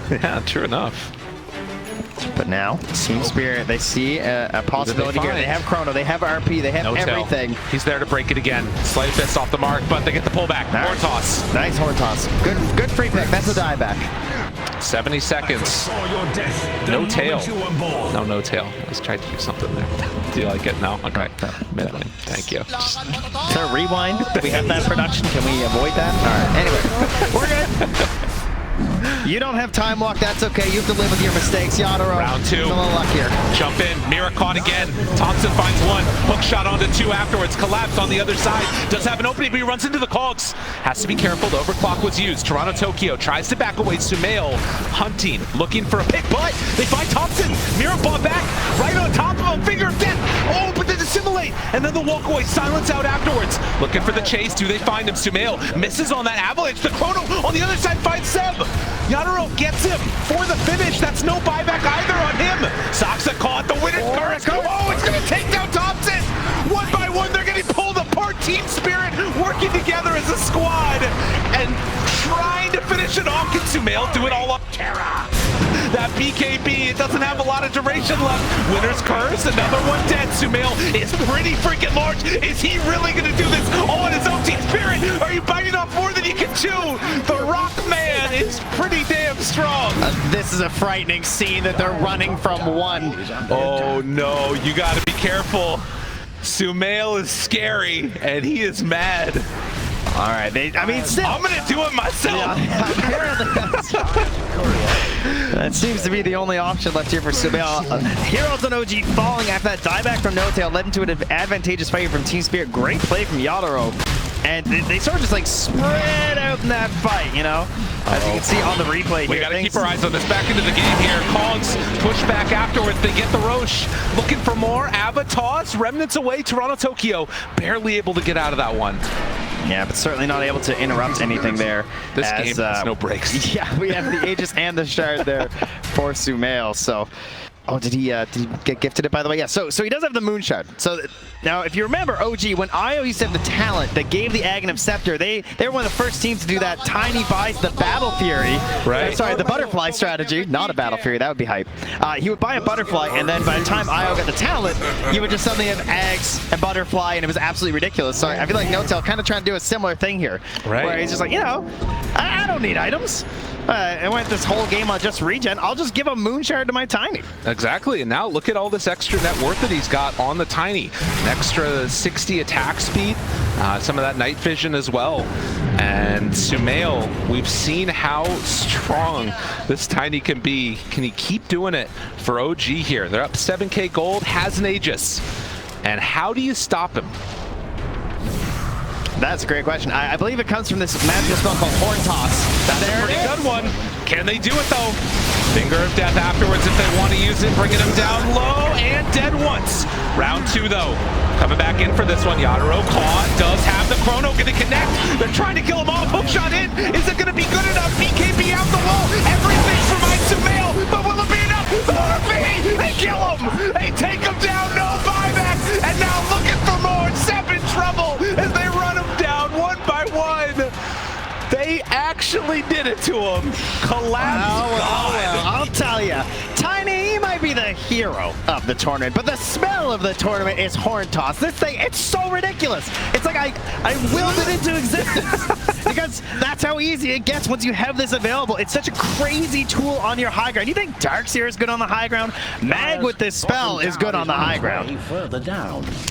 Yeah, true enough. But now, Team Spirit, they see a possibility here. They have Chrono, they have RP, they have everything. He's there to break it again. Slight fist off the mark, but they get the pullback. Horn toss. Nice horn toss. Good free pick. That's a dieback. 70 seconds. No tail. No tail. Let's try to do something there. Do you like it? No? Okay. Mid lane. Thank you. To rewind, do we have that production? Can we avoid that? All right. Anyway, we're good. You don't have time lock, that's okay. You have to live with your mistakes. Yadaro. Round 2. A little luckier. Jump in. Mira caught again. Thompson finds one. Hook shot onto 2 afterwards. Collapse on the other side. Does have an opening, but he runs into the cogs. Has to be careful. The overclock was used. Toronto Tokyo tries to back away. Sumail hunting, looking for a pick, but they find Thompson. Mira bought back right on top of him. Finger of death. Oh, but they assimilate. And then the walk away. Silence out afterwards. Looking for the chase. Do they find him? Sumail misses on that avalanche. The Chrono on the other side finds Seb. Yadaro gets him for the finish. That's no buyback either on him. Soxa caught the winner's curse. Oh, it's going to take down Thompson. One by one, they're getting pulled apart. Team Spirit working together as a squad and trying to finish it off. Can Sumail do it all up? Terra. That BKB, it doesn't have a lot of duration left. Winner's curse, another one dead. Sumail is pretty freaking large. Is he really going to do this all on his own? Team Spirit, are you biting off more than you can chew? The Rock Man is pretty damn strong. This is a frightening scene that they're running from one. Oh no, you got to be careful. Sumail is scary, and he is mad. All right, still. I'm going to do it myself. That seems to be the only option left here for Sumail. Heroes on OG falling after that dieback from No-Tail led into an advantageous fight from Team Spirit. Great play from Yadaro. And they sort of just like spread out in that fight, you know? As you can see on the replay here. We got to keep our eyes on this. Back into the game here. Cogs push back afterwards. They get the Roche. Looking for more. Avatars, remnants away. Toronto Tokyo barely able to get out of that one. Yeah, but certainly not able to interrupt anything there. This game has no breaks. Yeah, we have the Aegis and the Shard there for Sumail, so... Oh, did he get gifted it, by the way? Yeah, so he does have the Moonshard. So now, if you remember OG, when IO used to have the talent that gave the Aghanim Scepter, they were one of the first teams to do that. Tiny buys the Battle Fury. Right. Sorry, the Butterfly strategy. Not a Battle Fury, that would be hype. He would buy a Butterfly, and then by the time IO got the talent, he would just suddenly have Ags and Butterfly, and it was absolutely ridiculous. So I feel like No-Tail kind of trying to do a similar thing here. Right. Where he's just like, you know, I don't need items. I went this whole game on just regen. I'll just give a Moonshard to my Tiny. Exactly, and now look at all this extra net worth that he's got on the Tiny. An extra 60 attack speed, some of that night vision as well. And Sumail, we've seen how strong this Tiny can be. Can he keep doing it for OG here? They're up 7k gold, has an Aegis. And how do you stop him? That's a great question. I believe it comes from this magical spell called Horn Toss. That's a pretty good one. Can they do it though? Finger of Death afterwards if they want to use it, bringing him down low and dead once. Round 2 though. Coming back in for this one. Yadaro caught, does have the Chrono, gonna connect. They're trying to kill him off. Hook shot in. Is it gonna be good enough? BKB out the wall. Everything for Sumail, but will it be enough? The RP! They kill him! They take him down, no buyback! And now looking for more. Seb in trouble as they run him down one by one. They actually did it to him. Collapse. Well, I'll tell you, Tiny, he might be the hero of the tournament, but the smell of the tournament is Horn Toss. This thing, it's so ridiculous. It's like I willed it into existence. because that's how easy it gets once you have this available. It's such a crazy tool on your high ground. You think Darkseer is good on the high ground? Mag with this spell is good on the high ground.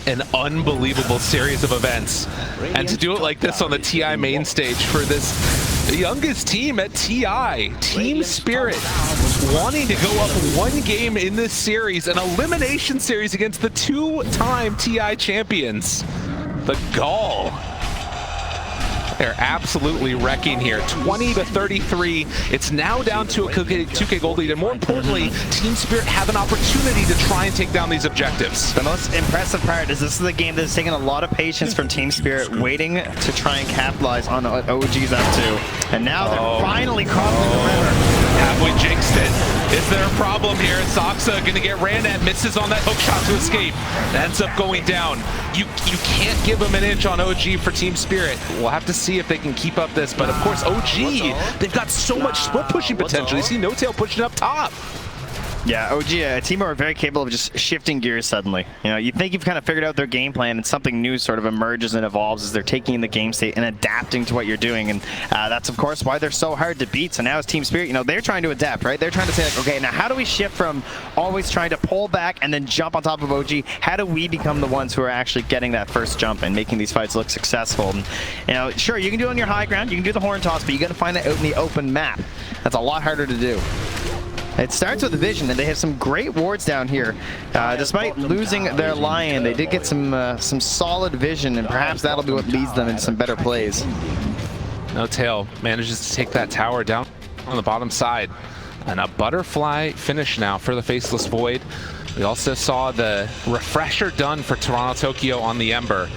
An unbelievable series of events. And to do it like this on the TI main stage for this youngest team at TI, Team Spirit, wanting to go up one game in this series, an elimination series against the two-time TI champions. The gall. They're absolutely wrecking here. 20-33. It's now down to a 2K gold lead, and more importantly, Team Spirit have an opportunity to try and take down these objectives. The most impressive part is this is a game that's taken a lot of patience from Team Spirit, waiting to try and capitalize on what OG's up to. And now they're finally crossing the river. Have we jinxed it? Is there a problem here? Soxa going to get ran at, misses on that hook shot to escape. Ends up going down. You can't give them an inch on OG for Team Spirit. We'll have to see if they can keep up this, but of course OG, they've got so much split pushing potential. You see No Tail pushing up top. Yeah, OG, a team who are very capable of just shifting gears suddenly. You know, you think you've kind of figured out their game plan, and something new sort of emerges and evolves as they're taking the game state and adapting to what you're doing. And that's, of course, why they're so hard to beat. So now as Team Spirit, you know, they're trying to adapt, right? They're trying to say, like, okay, now how do we shift from always trying to pull back and then jump on top of OG? How do we become the ones who are actually getting that first jump and making these fights look successful? And, you know, sure, you can do it on your high ground, you can do the horn toss, but you got to find that out in the open map. That's a lot harder to do. It starts with the vision, and they have some great wards down here. Despite losing their Lion, they did get some solid vision, and perhaps that'll be what leads them into some better plays. No Tail manages to take that tower down on the bottom side. And a butterfly finish now for the Faceless Void. We also saw the refresher done for Toronto Tokyo on the Ember.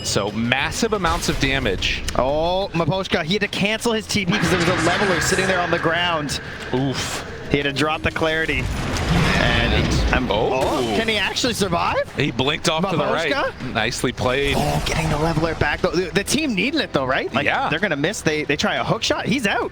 So massive amounts of damage. Oh, Maposhka, he had to cancel his TP because there was a leveler sitting there on the ground. Oof. He had to drop the clarity. And can he actually survive? He blinked off to the right. Nicely played. Oh, getting the leveler back though. The team needed it though, right? Like, yeah. They're gonna miss. They try a hook shot. He's out.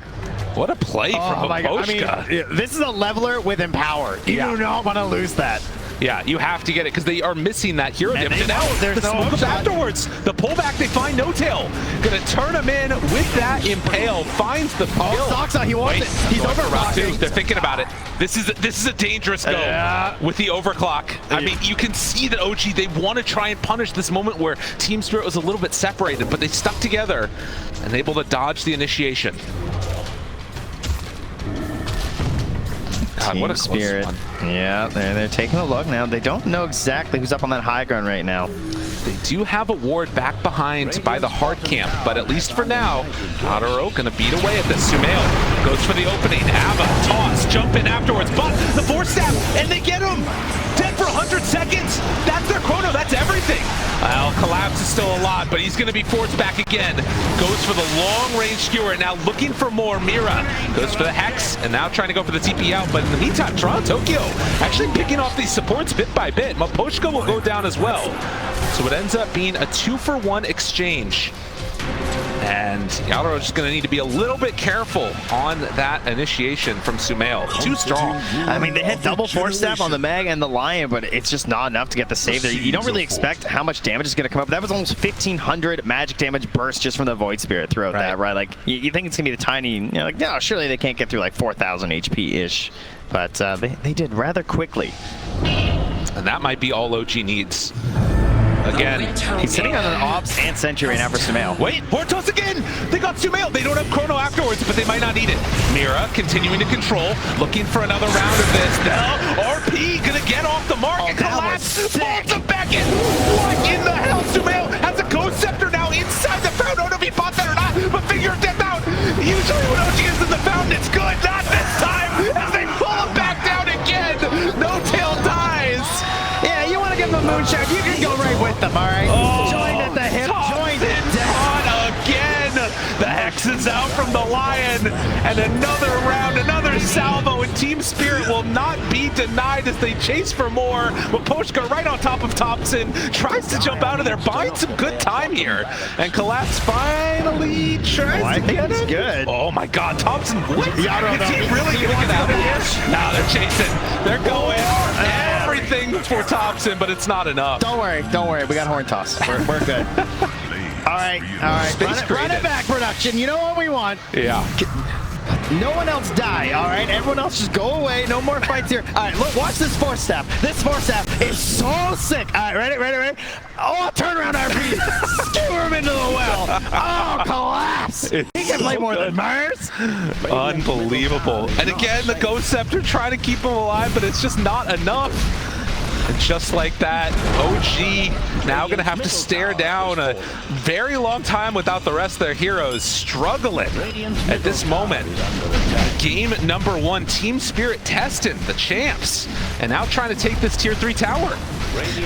What a play from Maposhka. I mean, this is a leveler with Empower. You do not want to lose that. Yeah, you have to get it because they are missing that hero damage. Now there's the no smoke afterwards. The pullback, they find No Tail. Gonna turn him in with that impale. Finds the kill. Soxa, he wants it. He's overclocking. They're thinking about it. This is a dangerous go with the overclock. I mean, you can see that OG, they want to try and punish this moment where Team Spirit was a little bit separated, but they stuck together and able to dodge the initiation. God, what a Spirit. Yeah, they're taking a look now. They don't know exactly who's up on that high ground right now. They do have a ward back behind by the hard camp, but at least for now, Adoro gonna beat away at this. Sumail goes for the opening. Ava, toss, jump in afterwards, but the force stab, and they get him! Dead for 100 seconds! That's their chrono, that's everything! Well, Collapse is still a lot, but he's gonna be forced back again. Goes for the long-range skewer, now looking for more. Mira goes for the Hex, and now trying to go for the TP out, but in the meantime, Toronto Tokyo actually picking off these supports bit by bit. Maposhka will go down as well. So it ends up being a 2-for-1 exchange. And Yauro is just going to need to be a little bit careful on that initiation from Sumail. Too strong. I mean, they had double force stab on the Mag and the Lion, but it's just not enough to get the save there. You don't really expect how much damage is going to come up. That was almost 1,500 magic damage burst just from the Void Spirit throughout that, right? Like, you think it's going to be the tiny, you know, like, no, surely they can't get through like 4,000 HP-ish. But they did rather quickly. And that might be all OG needs. Again, he's sitting on an Ops and Sentry right now for Sumail. Wait, Vortos again! They got Sumail! They don't have Chrono afterwards, but they might not need it. Mira continuing to control, looking for another round of this. Now, RP gonna get off the mark and collapse! Falls him back in! What in the hell? Sumail has a Ghost Scepter now inside the fountain. I don't know if he bought that or not, but figure of death out! Usually when OG is in the fountain, it's good! Not this time! As they pull him back down again! No Tail dies! Yeah, you want to give him a moonshot, you can go right with them, all right? Joined at the hip, joined it down again. The Hex is out from the Lion, and another round, another salvo, and Team Spirit will not be denied as they chase for more. Maposhka right on top of Thompson, tries to jump out of there, buying some good time here, and Collapse finally tries to get it. Good. Oh my God, Thompson, what? Is he really gonna get out of here? Now they're chasing, they're going. Everything for Thompson, but it's not enough. Don't worry, we got horn toss. We're good. All right. Run it back, production. You know what we want. Yeah. No one else die, all right? Everyone else just go away. No more fights here. All right, look, watch this force staff. This force staff is so sick. All right, ready? Oh, turn around RP. Skewer him into the well. Oh, collapse. He can play more than Mars. Unbelievable. And again, the Ghost Scepter trying to keep him alive, but it's just not enough. And just like that, OG now going to have to stare down a very long time without the rest of their heroes, struggling at this moment. Game number 1, Team Spirit testing the champs, and now trying to take this tier 3 tower.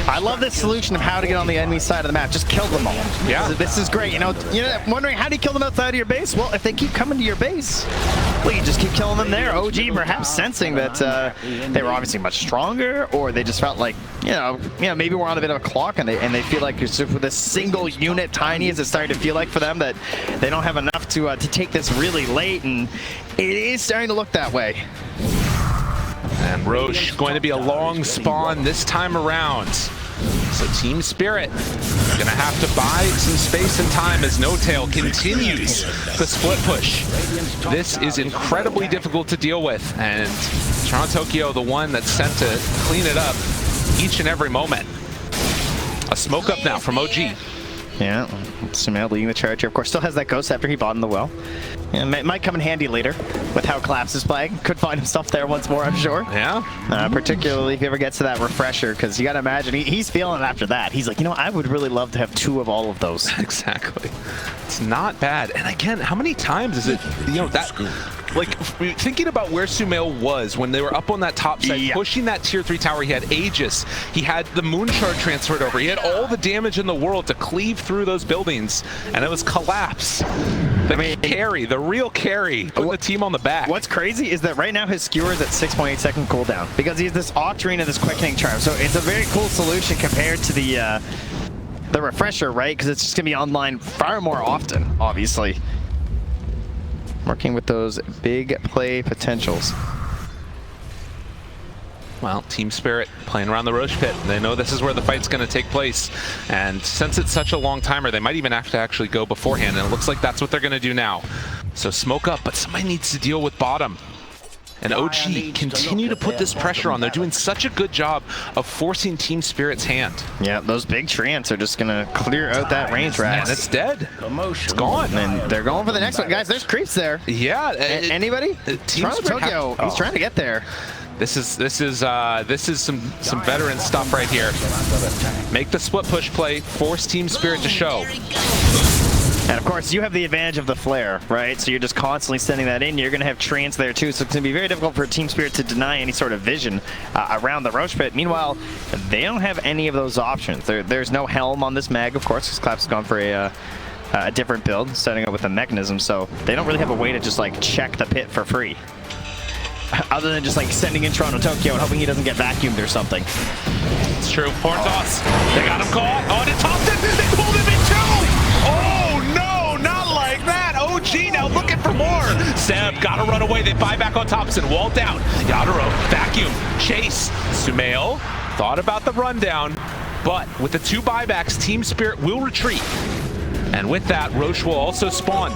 I love this solution of how to get on the enemy side of the map. Just kill them all. Yeah. So this is great. You know, wondering how do you kill them outside of your base? Well, if they keep coming to your base, well, you just keep killing them there. OG perhaps sensing that they were obviously much stronger, or they just felt like, you know, maybe we're on a bit of a clock, and they feel like with this single unit tiny as it's starting to feel like for them that they don't have enough to take this really late, and it is starting to look that way. And Roche going to be a long spawn this time around. So Team Spirit going to have to buy some space and time as No Tail continues the split push. This is incredibly difficult to deal with, and Toronto Tokyo, the one that's sent to clean it up each and every moment. A smoke up now from OG. Yeah, Sumail leading the charge here. Of course, still has that Ghost Scepter he bought in the well. Yeah, might come in handy later with how Collapse is playing. Could find himself there once more, I'm sure. Yeah. Particularly if he ever gets to that refresher, because you got to imagine he's feeling it after that. He's like, you know, I would really love to have 2 of all of those. Exactly. It's not bad. And again, how many times is it, you know, that, like, thinking about where Sumail was when they were up on that top side, pushing that tier 3 tower, he had Aegis, he had the Moon Shard transferred over, he had all the damage in the world to cleave through those buildings, and it was Collapse. The real carry, putting the team on the back. What's crazy is that right now his skewer is at 6.8 second cooldown because he's this Octarine and this quickening charm. So it's a very cool solution compared to the refresher, right? Because it's just gonna be online far more often, obviously. Working with those big play potentials. Well, Team Spirit playing around the Roche pit. They know this is where the fight's going to take place. And since it's such a long timer, they might even have to actually go beforehand. And it looks like that's what they're going to do now. So smoke up, but somebody needs to deal with bottom. And OG continue to put this pressure on. They're doing such a good job of forcing Team Spirit's hand. Yeah, those big treants are just going to clear out that range rat. And it's dead. It's gone. And they're going for the next one. Guys, there's creeps there. Yeah. Anybody? Team Spirit Tokyo, he's trying to get there. This is some veteran stuff right here. Make the split push play, force Team Spirit to show. And of course, you have the advantage of the flare, right? So you're just constantly sending that in. You're going to have treants there too, so it's going to be very difficult for Team Spirit to deny any sort of vision around the Roche pit. Meanwhile, they don't have any of those options. There's no helm on this mag, of course, because Clap's gone for a different build, starting out with a mechanism. So they don't really have a way to just like check the pit for free. Other than just like sending in Toronto Tokyo and hoping he doesn't get vacuumed or something. It's true. Horn toss. They got him caught. Oh, and it tossed it. They pulled him in too. Oh no, not like that. OG now looking for more. Seb gotta run away. They buy back on Thompson. Wall down. Yadaro vacuum. Chase. Sumail thought about the rundown, but with the 2 buybacks, Team Spirit will retreat. And with that, Roche will also spawn.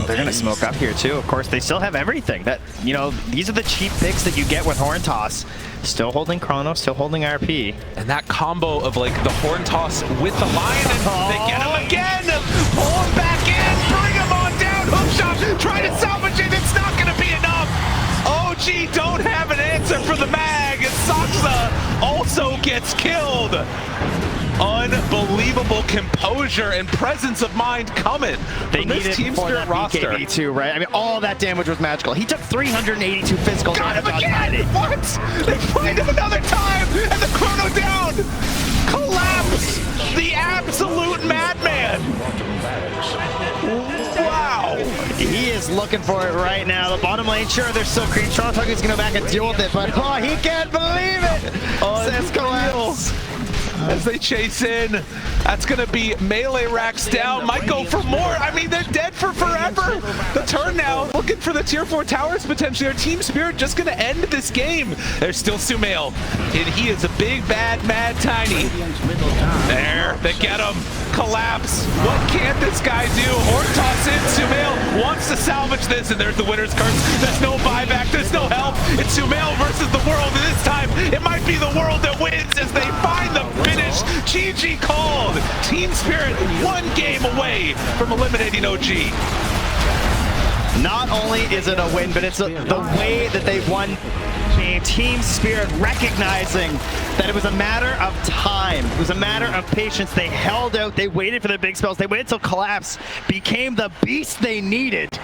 They're going to smoke up here too. Of course, they still have everything. That, you know, these are the cheap picks that you get with Horn Toss. Still holding Chrono, still holding RP. And that combo of like the Horn Toss with the Lion, and they get him again. Pull him back in, bring him on down. Hook shot, try to salvage it. It's not going to be enough. OG don't have an answer for the mag. And Saksa also gets killed. Unbelievable composure and presence of mind coming from this Team Spirit roster. Too, right? I mean, all that damage was magical. He took 382 physical damage. Got him again! What? They find him another time, and the Chrono down! Collapse! The absolute madman! Wow! He is looking for it right now. The bottom lane, sure, there's still creep. Toronto Tokyo's gonna go back and deal with it, but oh, he can't believe it! Says Collapse. as they chase in. That's going to be melee racks down. Might go for more. I mean, they're dead for forever. The turn now, looking for the tier 4 towers potentially. Our Team Spirit just going to end this game. There's still Sumail, and he is a big, bad, mad, tiny. There, they get him. Collapse. What can this guy do? Horde toss in. Sumail wants to salvage this, and there's the winner's curse. There's no buyback. There's no help. It's Sumail versus the world, and this time it might be the world that wins as they find the finish. GG called. Team Spirit 1 game away from eliminating OG. Not only is it a win, but it's the way that they won. Team Spirit recognizing that it was a matter of time. It was a matter of patience. They held out. They waited for their big spells. They waited till Collapse became the beast they needed.